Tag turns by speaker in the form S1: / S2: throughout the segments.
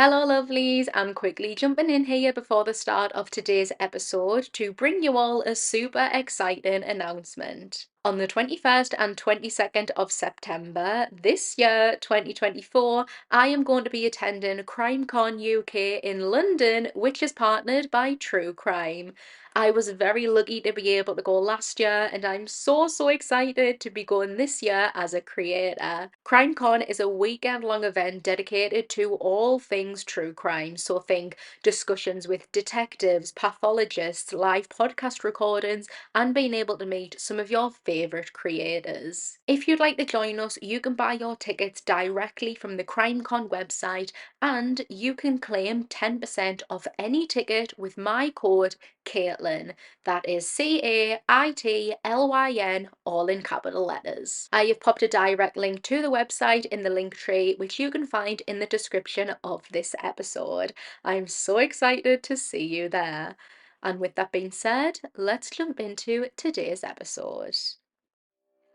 S1: Hello, lovelies. I'm quickly jumping in here before the start of today's episode to bring you all a super exciting announcement. On the 21st and 22nd of September this year, 2024, I am going to be attending CrimeCon UK in London, which is partnered by True Crime. I was very lucky to be able to go last year, and I'm so excited to be going this year as a creator. CrimeCon is a weekend-long event dedicated to all things true crime. So think discussions with detectives, pathologists, live podcast recordings, and being able to meet some of your favourite creators. If you'd like to join us, you can buy your tickets directly from the CrimeCon website, and you can claim 10% off any ticket with my code Caitlyn. That is CAITLYN, all in capital letters. I have popped a direct link to the website in the link tree, which you can find in the description of this episode. I'm so excited to see you there. And with that being said, let's jump into today's episode.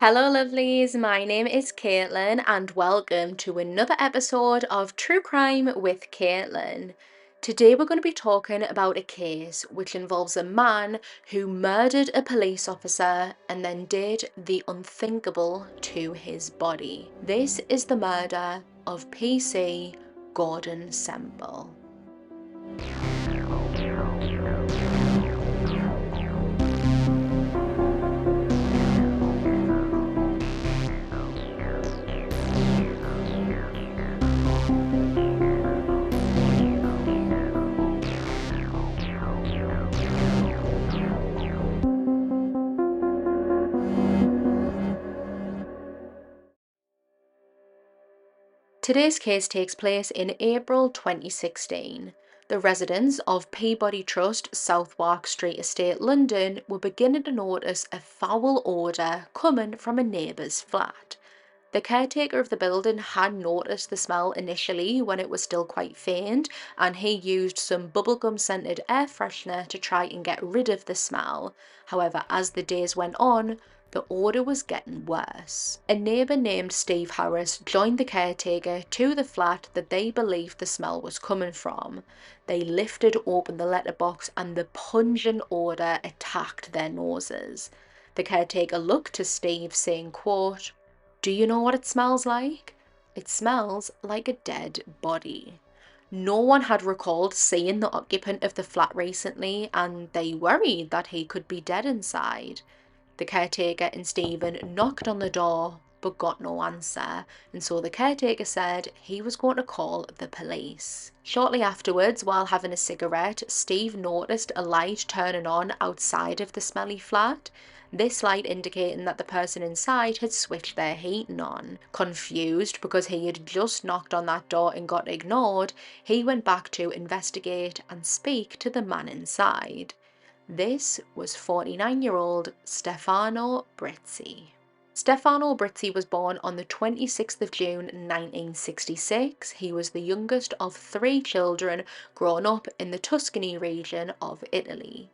S1: Hello, lovelies. My name is Caitlyn, and welcome to another episode of True Crime with Caitlyn. Today, we're going to be talking about a case which involves a man who murdered a police officer and then did the unthinkable to his body. This is the murder of PC Gordon Semple. Today's case takes place in April 2016. The residents of Peabody Trust, Southwark Street Estate, London, were beginning to notice a foul odour coming from a neighbour's flat. The caretaker of the building had noticed the smell initially when it was still quite faint, and he used some bubblegum scented air freshener to try and get rid of the smell. However, as the days went on, the odour was getting worse. A neighbour named Steve Harris joined the caretaker to the flat that they believed the smell was coming from. They lifted open the letterbox and the pungent odour attacked their noses. The caretaker looked to Steve saying, quote, "Do you know what it smells like? It smells like a dead body." No one had recalled seeing the occupant of the flat recently, and they worried that he could be dead inside. The caretaker and Stephen knocked on the door but got no answer, and so the caretaker said he was going to call the police. Shortly afterwards, while having a cigarette, Steve noticed a light turning on outside of the smelly flat. This light indicating that the person inside had switched their heating on. Confused because he had just knocked on that door and got ignored, he went back to investigate and speak to the man inside. This was 49-year-old Stefano Brizzi. Stefano Brizzi was born on the 26th of June 1966. He was the youngest of 3 children grown up in the Tuscany region of Italy.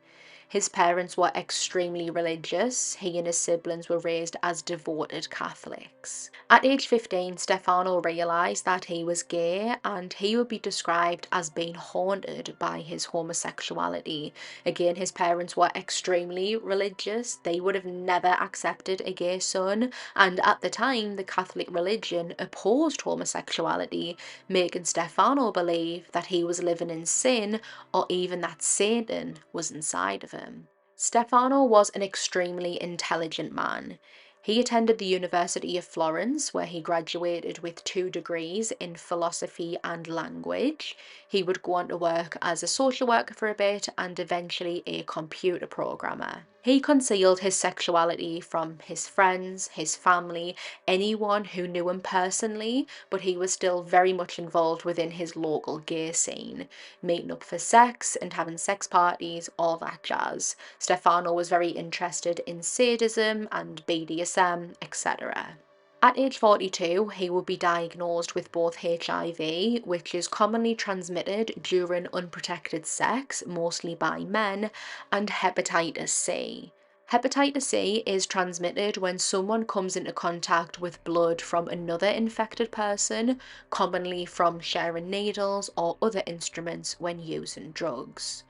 S1: His parents were extremely religious. He and his siblings were raised as devoted Catholics. At age 15, Stefano realised that he was gay, and he would be described as being haunted by his homosexuality. Again, his parents were extremely religious. They would have never accepted a gay son, and at the time, the Catholic religion opposed homosexuality, making Stefano believe that he was living in sin, or even that Satan was inside of him. Stefano was an extremely intelligent man. He attended the University of Florence, where he graduated with 2 degrees in philosophy and language. He would go on to work as a social worker for a bit and eventually a computer programmer. He concealed his sexuality from his friends, his family, anyone who knew him personally, but he was still very much involved within his local gay scene, meeting up for sex and having sex parties, all that jazz. Stefano was very interested in sadism and BDSM, etc. At age 42, he would be diagnosed with both HIV, which is commonly transmitted during unprotected sex, mostly by men, and hepatitis C. Hepatitis C is transmitted when someone comes into contact with blood from another infected person, commonly from sharing needles or other instruments when using drugs.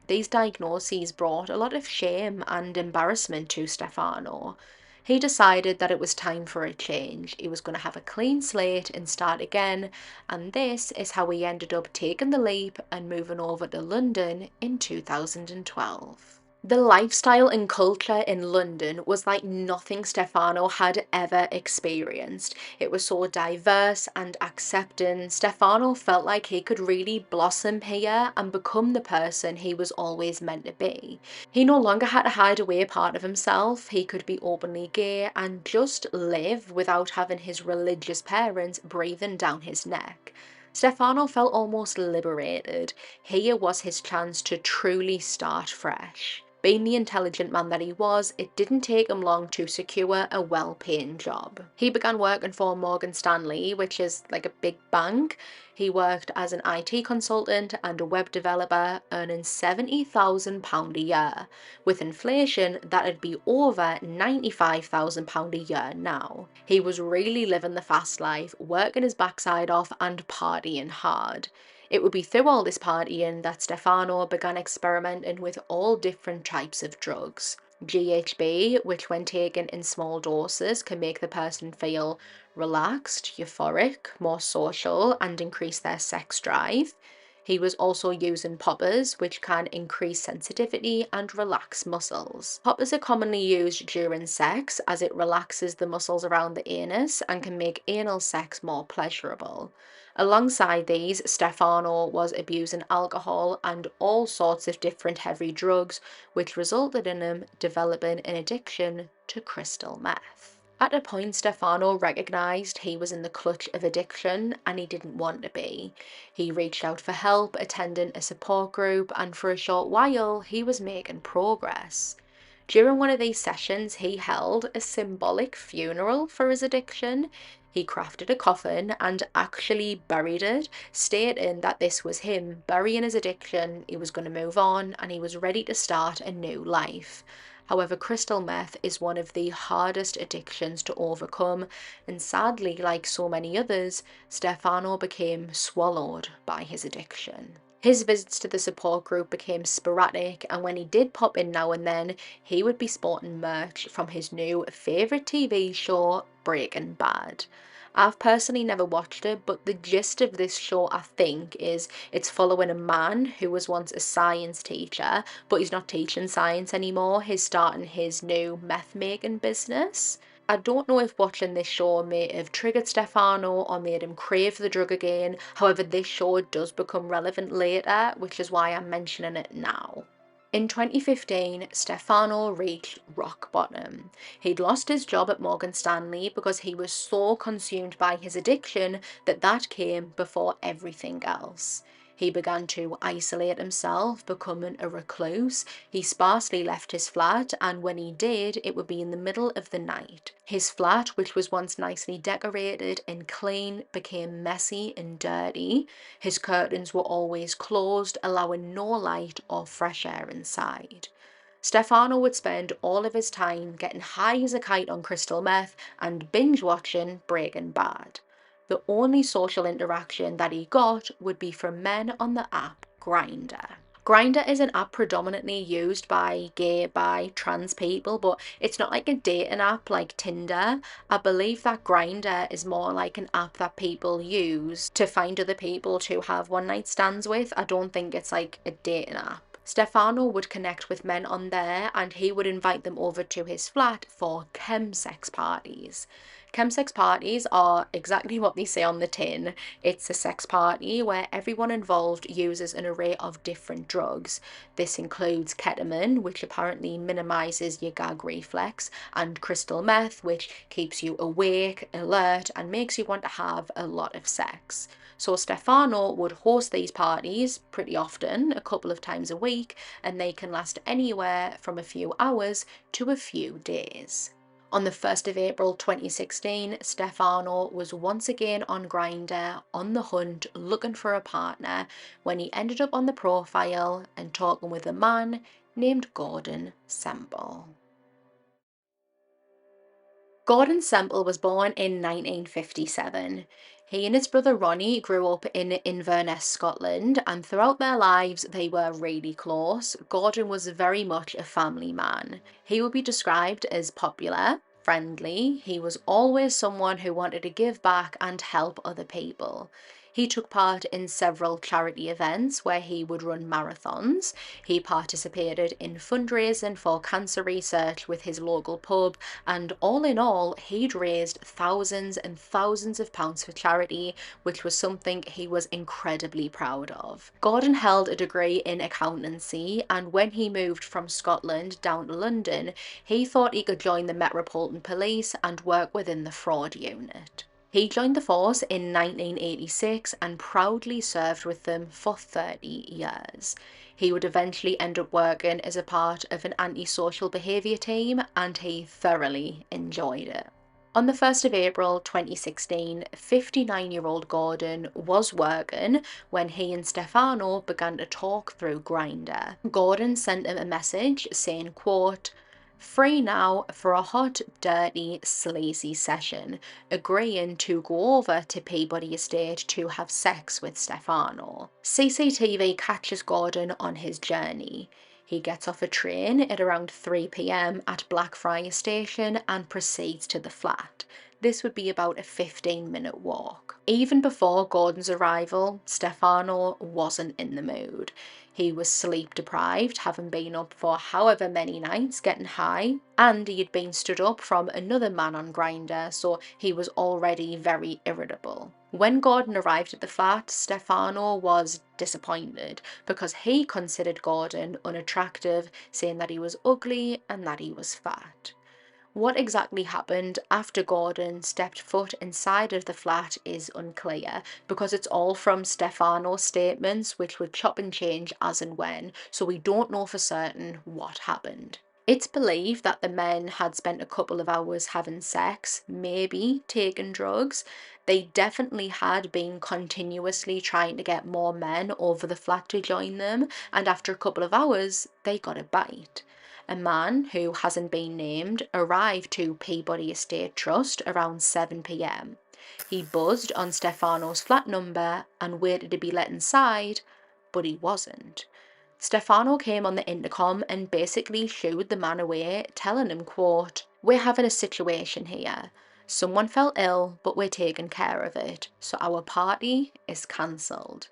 S1: These diagnoses brought a lot of shame and embarrassment to Stefano. He decided that it was time for a change. He was going to have a clean slate and start again, and this is how he ended up taking the leap and moving over to London in 2012. The lifestyle and culture in London was like nothing Stefano had ever experienced. It was so diverse and accepting. Stefano felt like he could really blossom here and become the person he was always meant to be. He no longer had to hide away a part of himself. He could be openly gay and just live without having his religious parents breathing down his neck. Stefano felt almost liberated. Here was his chance to truly start fresh. Being the intelligent man that he was, it didn't take him long to secure a well-paying job. He began working for Morgan Stanley, which is like a big bank. He worked as an IT consultant and a web developer, earning £70,000 a year. With inflation, that'd be over £95,000 a year now. He was really living the fast life, working his backside off and partying hard. It would be through all this partying that Stefano began experimenting with all different types of drugs. GHB, which when taken in small doses can make the person feel relaxed, euphoric, more social, and increase their sex drive. He was also using poppers, which can increase sensitivity and relax muscles. Poppers are commonly used during sex as it relaxes the muscles around the anus and can make anal sex more pleasurable. Alongside these, Stefano was abusing alcohol and all sorts of different heavy drugs, which resulted in him developing an addiction to crystal meth. At a point, Stefano recognised he was in the clutch of addiction and he didn't want to be. He reached out for help, attending a support group, and for a short while he was making progress. During one of these sessions, he held a symbolic funeral for his addiction. He crafted a coffin and actually buried it, stating that this was him burying his addiction, he was going to move on, and he was ready to start a new life. However, crystal meth is one of the hardest addictions to overcome, and sadly, like so many others, Stefano became swallowed by his addiction. His visits to the support group became sporadic, and when he did pop in now and then, he would be sporting merch from his new favourite TV show, Breaking Bad. I've personally never watched it, but the gist of this show, I think, is it's following a man who was once a science teacher, but he's not teaching science anymore. He's starting his new meth making business. I don't know if watching this show may have triggered Stefano or made him crave the drug again. However, this show does become relevant later, which is why I'm mentioning it now. In 2015, Stefano reached rock bottom. He'd lost his job at Morgan Stanley because he was so consumed by his addiction that came before everything else. He began to isolate himself, becoming a recluse. He sparsely left his flat, and when he did, it would be in the middle of the night. His flat, which was once nicely decorated and clean, became messy and dirty. His curtains were always closed, allowing no light or fresh air inside. Stefano would spend all of his time getting high as a kite on crystal meth and binge watching Breaking Bad. The only social interaction that he got would be from men on the app Grindr. Grindr is an app predominantly used by gay, bi, trans people, but it's not like a dating app like Tinder. I believe that Grindr is more like an app that people use to find other people to have one night stands with. I don't think it's like a dating app. Stefano would connect with men on there and he would invite them over to his flat for chemsex parties. Chemsex parties are exactly what they say on the tin. It's a sex party where everyone involved uses an array of different drugs. This includes ketamine, which apparently minimises your gag reflex, and crystal meth, which keeps you awake, alert, and makes you want to have a lot of sex. So Stefano would host these parties pretty often, a couple of times a week, and they can last anywhere from a few hours to a few days. On the 1st of April 2016, Stefano was once again on Grindr, on the hunt, looking for a partner, when he ended up on the profile and talking with a man named Semple. Gordon Semple was born in 1957. He and his brother Ronnie grew up in Inverness, Scotland, and throughout their lives they were really close. Gordon was very much a family man. He would be described as popular, friendly. He was always someone who wanted to give back and help other people. He took part in several charity events where he would run marathons. He participated in fundraising for cancer research with his local pub, and all in all, he'd raised thousands and thousands of pounds for charity, which was something he was incredibly proud of. Gordon held a degree in accountancy, and when he moved from Scotland down to London, he thought he could join the Metropolitan Police and work within the fraud unit. He joined the force in 1986 and proudly served with them for 30 years. He would eventually end up working as a part of an antisocial behaviour team, and he thoroughly enjoyed it. On the 1st of April 2016, 59-year-old Gordon was working when he and Stefano began to talk through Grindr. Gordon sent him a message saying, quote, "Free now for a hot, dirty, sleazy session," agreeing to go over to Peabody Estate to have sex with Stefano. CCTV catches Gordon on his journey. He gets off a train at around 3 p.m. at Blackfriars Station and proceeds to the flat. This would be about a 15-minute walk. Even before Gordon's arrival, Stefano wasn't in the mood. He was sleep deprived, having been up for however many nights getting high, and he had been stood up from another man on Grindr, so he was already very irritable. When Gordon arrived at the flat, Stefano was disappointed because he considered Gordon unattractive, saying that he was ugly and that he was fat. What exactly happened after Gordon stepped foot inside of the flat is unclear, because it's all from Stefano's statements, which would chop and change as and when, so we don't know for certain what happened. It's believed that the men had spent a couple of hours having sex, maybe taking drugs. They definitely had been continuously trying to get more men over the flat to join them, and after a couple of hours, they got a bite. A man who hasn't been named arrived to Peabody Estate Trust around 7 p.m. He buzzed on Stefano's flat number and waited to be let inside, but he wasn't. Stefano came on the intercom and basically shooed the man away, telling him, quote, "We're having a situation here. Someone fell ill, but we're taking care of it, so our party is cancelled."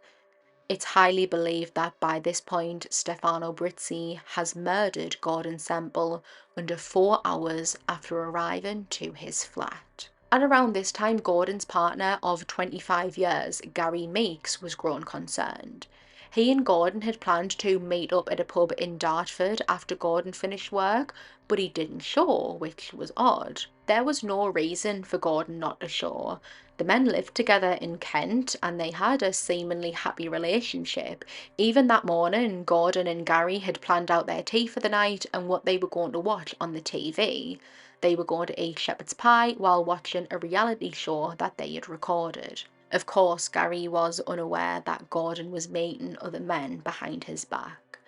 S1: It's highly believed that by this point, Stefano Brizzi has murdered Gordon Semple under 4 hours after arriving to his flat. At around this time, Gordon's partner of 25 years, Gary Meeks, was grown concerned. He and Gordon had planned to meet up at a pub in Dartford after Gordon finished work, but he didn't show, which was odd. There was no reason for Gordon not to show. The men lived together in Kent and they had a seemingly happy relationship. Even that morning, Gordon and Gary had planned out their tea for the night and what they were going to watch on the TV. They were going to eat shepherd's pie while watching a reality show that they had recorded. Of course, Gary was unaware that Gordon was meeting other men behind his back.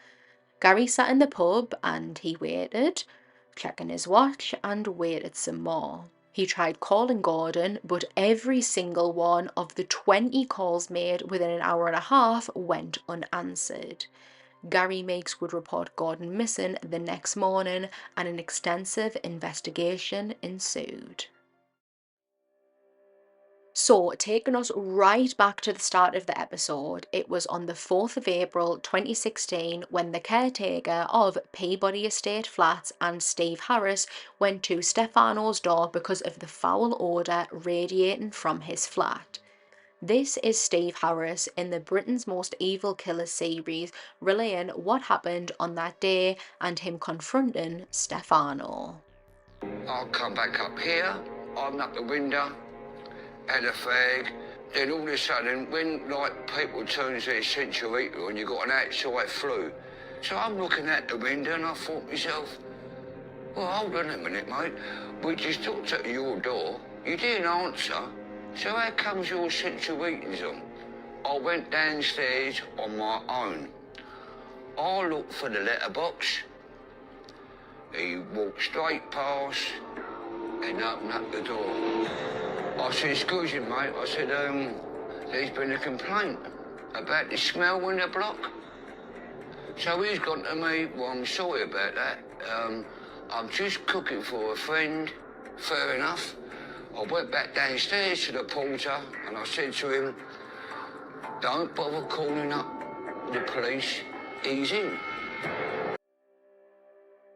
S1: Gary sat in the pub and he waited, checking his watch, and waited some more. He tried calling Gordon, but every single one of the 20 calls made within an hour and a half went unanswered. Gary Meeks would report Gordon missing the next morning, and an extensive investigation ensued. So, taking us right back to the start of the episode, it was on the 4th of April 2016 when the caretaker of Peabody Estate Flats and Steve Harris went to Stefano's door because of the foul odour radiating from his flat. This is Steve Harris in the Britain's Most Evil Killer series, relaying what happened on that day and him confronting Stefano.
S2: I'll come back up here, open up the window, had a fag, then all of a sudden, when like people turns their central heater on, you got an outside flue. So I'm looking out the window and I thought to myself, well, hold on a minute, mate. We just talked at your door. You didn't answer. So how comes your central heating's on? I went downstairs on my own. I looked for the letterbox. He walked straight past. and opened up the door. I said, excuse me, mate. I said, there's been a complaint about the smell in the block. So he's gone to me, well, I'm sorry about that. I'm just cooking for a friend. Fair enough. I went back downstairs to the porter and I said to him, don't bother calling up the police, he's in.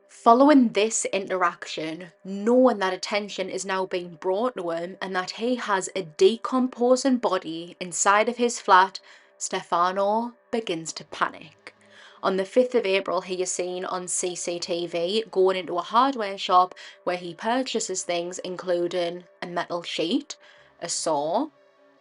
S1: Following this interaction, knowing that attention is now being brought to him and that he has a decomposing body inside of his flat, Stefano begins to panic. On the 5th of April, he is seen on CCTV going into a hardware shop where he purchases things including a metal sheet, a saw,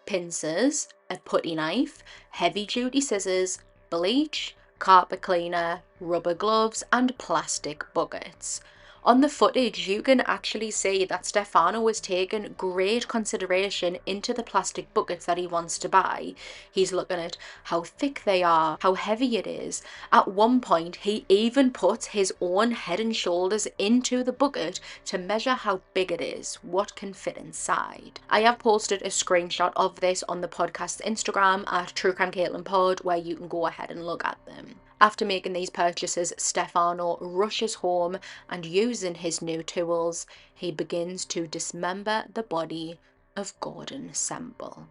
S1: pincers, a putty knife, heavy-duty scissors, bleach, carpet cleaner, rubber gloves and plastic buckets. On the footage, you can actually see that Stefano has taken great consideration into the plastic buckets that he wants to buy. He's looking at how thick they are, how heavy it is. At one point, he even puts his own head and shoulders into the bucket to measure how big it is, what can fit inside. I have posted a screenshot of this on the podcast's Instagram at TrueCrimeCaitlyn Pod, where you can go ahead and look at them. After making these purchases, Stefano rushes home and using his new tools, he begins to dismember the body of Gordon Semple.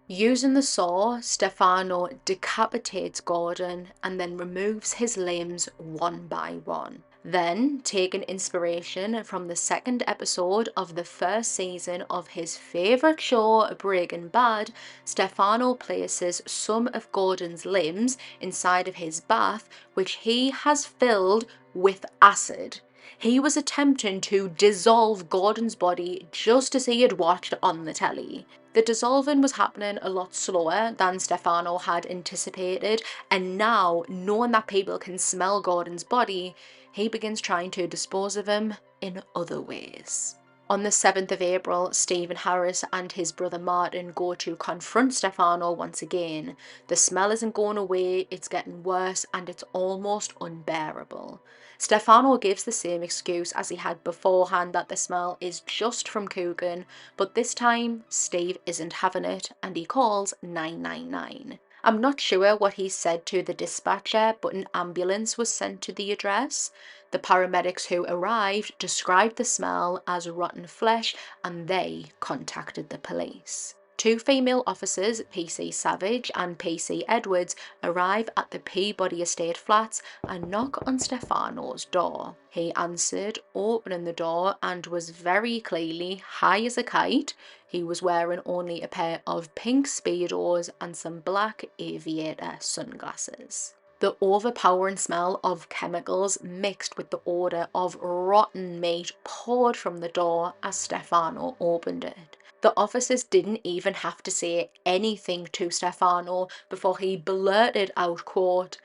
S1: Using the saw, Stefano decapitates Gordon and then removes his limbs one by one. Then, taking inspiration from the second episode of the first season of his favourite show, Breaking Bad, Stefano places some of Gordon's limbs inside of his bath, which he has filled with acid. He was attempting to dissolve Gordon's body just as he had watched on the telly. The dissolving was happening a lot slower than Stefano had anticipated, and now, knowing that people can smell Gordon's body, he begins trying to dispose of him in other ways. On the 7th of April, Stephen Harris and his brother Martin go to confront Stefano once again. The smell isn't going away, it's getting worse, and it's almost unbearable. Stefano gives the same excuse as he had beforehand, that the smell is just from cooking, but this time Steve isn't having it and he calls 999. I'm not sure what he said to the dispatcher, but an ambulance was sent to the address. The paramedics who arrived described the smell as rotten flesh and they contacted the police. Two female officers, PC Savage and PC Edwards, arrive at the Peabody Estate flats and knock on Stefano's door. He answered, opening the door, and was very clearly high as a kite. He was wearing only a pair of pink Speedos and some black aviator sunglasses. The overpowering smell of chemicals mixed with the odour of rotten meat poured from the door as Stefano opened it. The officers didn't even have to say anything to Stefano before he blurted out, quote,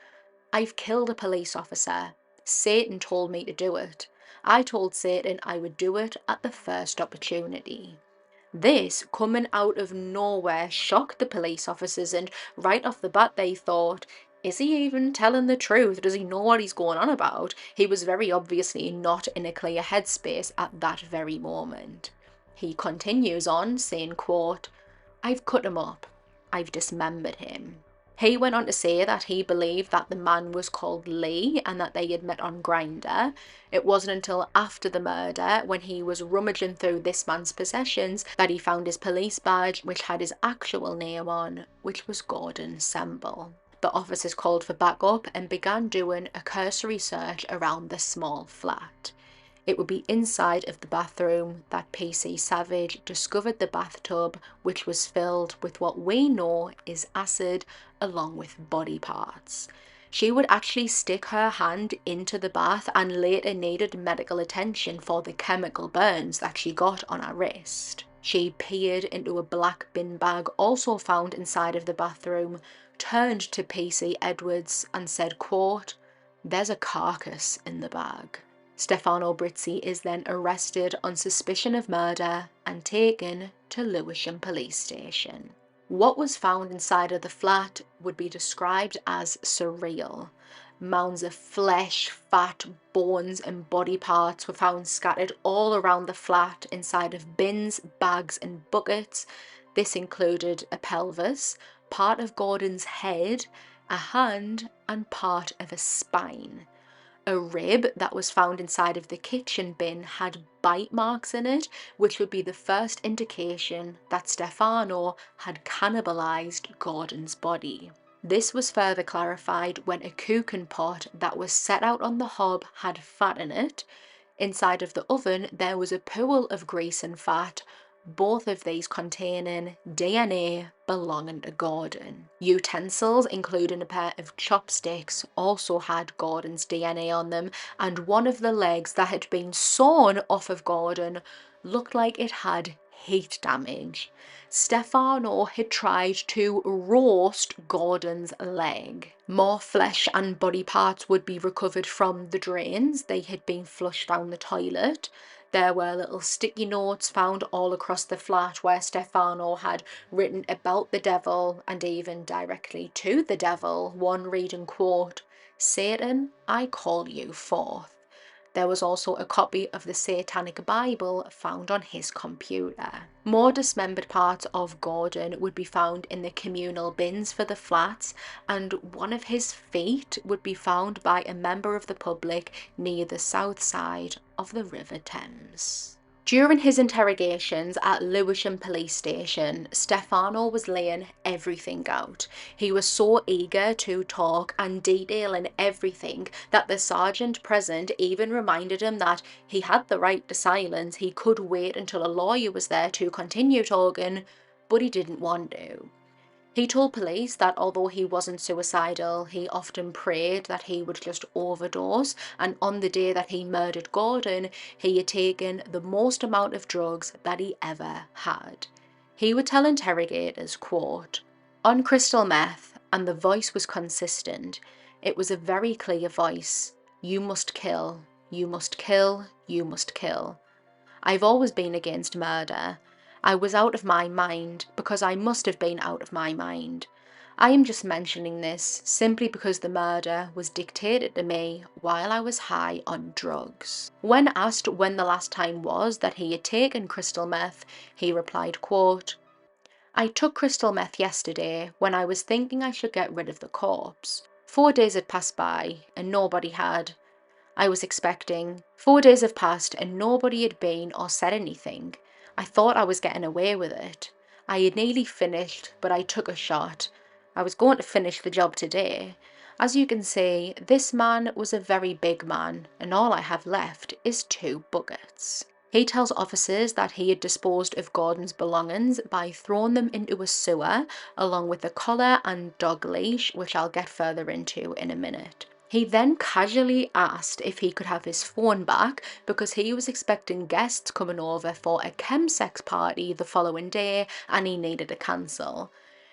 S1: "I've killed a police officer. Satan told me to do it. I told Satan I would do it at the first opportunity." This, coming out of nowhere, shocked the police officers, and right off the bat they thought, is he even telling the truth? Does he know what he's going on about? He was very obviously not in a clear headspace at that very moment. He continues on, saying, quote, "I've cut him up. I've dismembered him." He went on to say that he believed that the man was called Lee and that they had met on Grindr. It wasn't until after the murder, when he was rummaging through this man's possessions, that he found his police badge, which had his actual name on, which was Gordon Semple. The officers called for backup and began doing a cursory search around the small flat. It would be inside of the bathroom that PC Savage discovered the bathtub, which was filled with what we know is acid along with body parts. She would actually stick her hand into the bath and later needed medical attention for the chemical burns that she got on her wrist. She peered into a black bin bag also found inside of the bathroom, turned to PC Edwards and said, quote, "There's a carcass in the bag." Stefano Brizzi is then arrested on suspicion of murder and taken to Lewisham Police Station. What was found inside of the flat would be described as surreal. Mounds of flesh, fat, bones and body parts were found scattered all around the flat inside of bins, bags and buckets. This included a pelvis, part of Gordon's head, a hand and part of a spine. A rib that was found inside of the kitchen bin had bite marks in it, which would be the first indication that Stefano had cannibalized Gordon's body. This was further clarified when a cooking pot that was set out on the hob had fat in it. Inside of the oven there was a pool of grease and fat, both of these containing DNA belonging to Gordon. Utensils, including a pair of chopsticks, also had Gordon's DNA on them, and one of the legs that had been sawn off of Gordon looked like it had heat damage. Stefano had tried to roast Gordon's leg. More flesh and body parts would be recovered from the drains. They had been flushed down the toilet. There were little sticky notes found all across the flat where Stefano had written about the devil and even directly to the devil, one reading, quote, "Satan, I call you forth." There was also a copy of the Satanic Bible found on his computer. More dismembered parts of Gordon would be found in the communal bins for the flats, and one of his feet would be found by a member of the public near the south side of the River Thames. During his interrogations at Lewisham Police Station, Stefano was laying everything out. He was so eager to talk and detailing everything that the sergeant present even reminded him that he had the right to silence. He could wait until a lawyer was there to continue talking, but he didn't want to. He told police that although he wasn't suicidal, he often prayed that he would just overdose, and on the day that he murdered Gordon, he had taken the most amount of drugs that he ever had. He would tell interrogators, quote, "On crystal meth," and the voice was consistent. It was a very clear voice. "You must kill, you must kill, you must kill. I've always been against murder. I was out of my mind because I must have been out of my mind. I am just mentioning this simply because the murder was dictated to me while I was high on drugs." When asked when the last time was that he had taken crystal meth, he replied, quote, "I took crystal meth yesterday when I was thinking I should get rid of the corpse. 4 days had passed by and nobody had. I was expecting. 4 days have passed and nobody had been or said anything. I thought I was getting away with it. I had nearly finished, but I took a shot. I was going to finish the job today. As you can see, this man was a very big man, and all I have left is 2 buckets. He tells officers that he had disposed of Gordon's belongings by throwing them into a sewer, along with the collar and dog leash, which I'll get further into in a minute. He then casually asked if he could have his phone back because he was expecting guests coming over for a chemsex party the following day and he needed to cancel.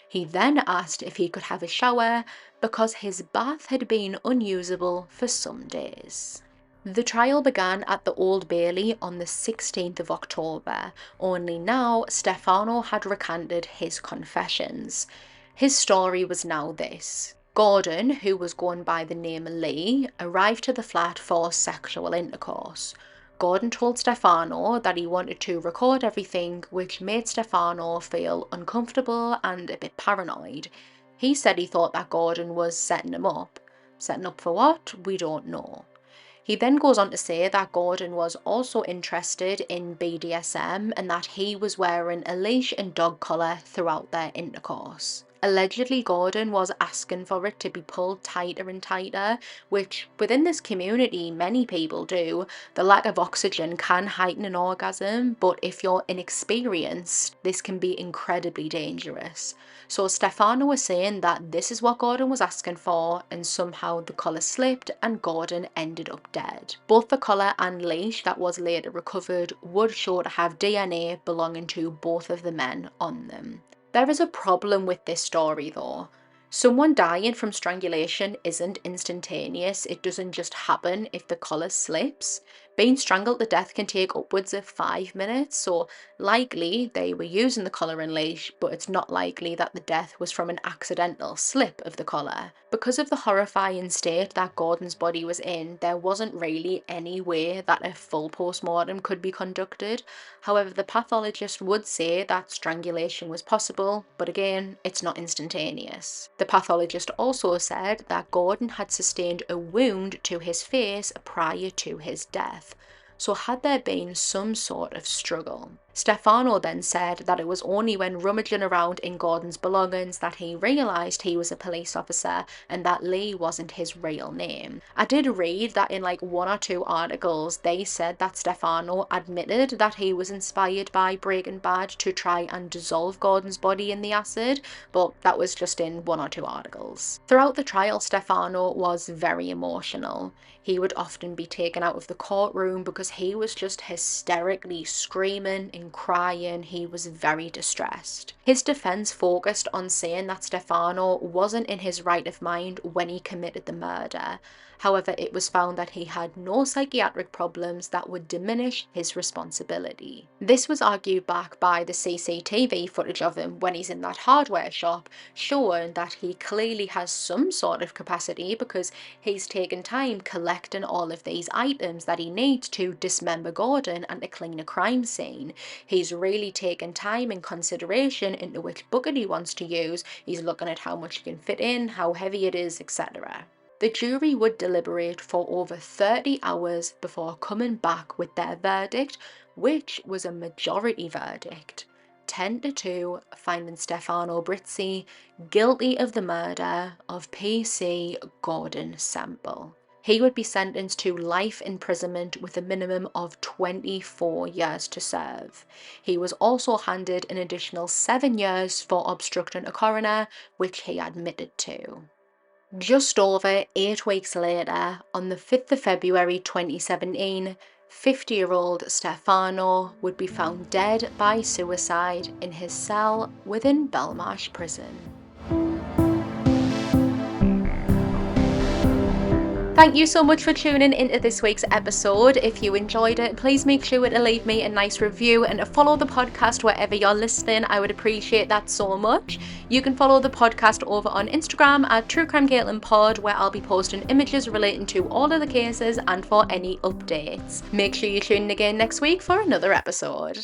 S1: He then asked if he could have a shower because his bath had been unusable for some days. The trial began at the Old Bailey on the 16th of October, only now Stefano had recanted his confessions. His story was now this. Gordon, who was going by the name Lee, arrived to the flat for sexual intercourse. Gordon told Stefano that he wanted to record everything, which made Stefano feel uncomfortable and a bit paranoid. He said he thought that Gordon was setting him up. Setting up for what? We don't know. He then goes on to say that Gordon was also interested in BDSM and that he was wearing a leash and dog collar throughout their intercourse. Allegedly, Gordon was asking for it to be pulled tighter and tighter, which within this community many people do. The lack of oxygen can heighten an orgasm, but if you're inexperienced, this can be incredibly dangerous. So Stefano was saying that this is what Gordon was asking for, and somehow the collar slipped and Gordon ended up dead. Both the collar and leash that was later recovered would show to have DNA belonging to both of the men on them. There is a problem with this story though. Someone dying from strangulation isn't instantaneous. It doesn't just happen if the collar slips. Being strangled to death can take upwards of 5 minutes, so likely they were using the collar and leash, but it's not likely that the death was from an accidental slip of the collar. Because of the horrifying state that Gordon's body was in, there wasn't really any way that a full post-mortem could be conducted. However, the pathologist would say that strangulation was possible, but again, it's not instantaneous. The pathologist also said that Gordon had sustained a wound to his face prior to his death. So had there been some sort of struggle? Stefano then said that it was only when rummaging around in Gordon's belongings that he realised he was a police officer and that Lee wasn't his real name. I did read that in like 1 or 2 articles they said that Stefano admitted that he was inspired by Breaking Bad to try and dissolve Gordon's body in the acid, but that was just in 1 or 2 articles. Throughout the trial, Stefano was very emotional. He would often be taken out of the courtroom because he was just hysterically screaming and crying. He was very distressed. His defense focused on saying that Stefano wasn't in his right of mind when he committed the murder. However, it was found that he had no psychiatric problems that would diminish his responsibility. This was argued back by the CCTV footage of him when he's in that hardware shop, showing that he clearly has some sort of capacity because he's taken time collecting all of these items that he needs to dismember Gordon and to clean a crime scene. He's really taken time and consideration into which bucket he wants to use. He's looking at how much he can fit in, how heavy it is, etc. The jury would deliberate for over 30 hours before coming back with their verdict, which was a majority verdict. 10-2, finding Stefano Brizzi guilty of the murder of PC Gordon Semple. He would be sentenced to life imprisonment with a minimum of 24 years to serve. He was also handed an additional 7 years for obstructing a coroner, which he admitted to. Just over 8 weeks later, on the 5th of February 2017, 50-year-old Stefano would be found dead by suicide in his cell within Belmarsh prison. Thank you so much for tuning into this week's episode. If you enjoyed it, please make sure to leave me a nice review and to follow the podcast wherever you're listening. I would appreciate that so much. You can follow the podcast over on Instagram at TrueCrimeCaitlyn where I'll be posting images relating to all of the cases and for any updates. Make sure you tune in again next week for another episode.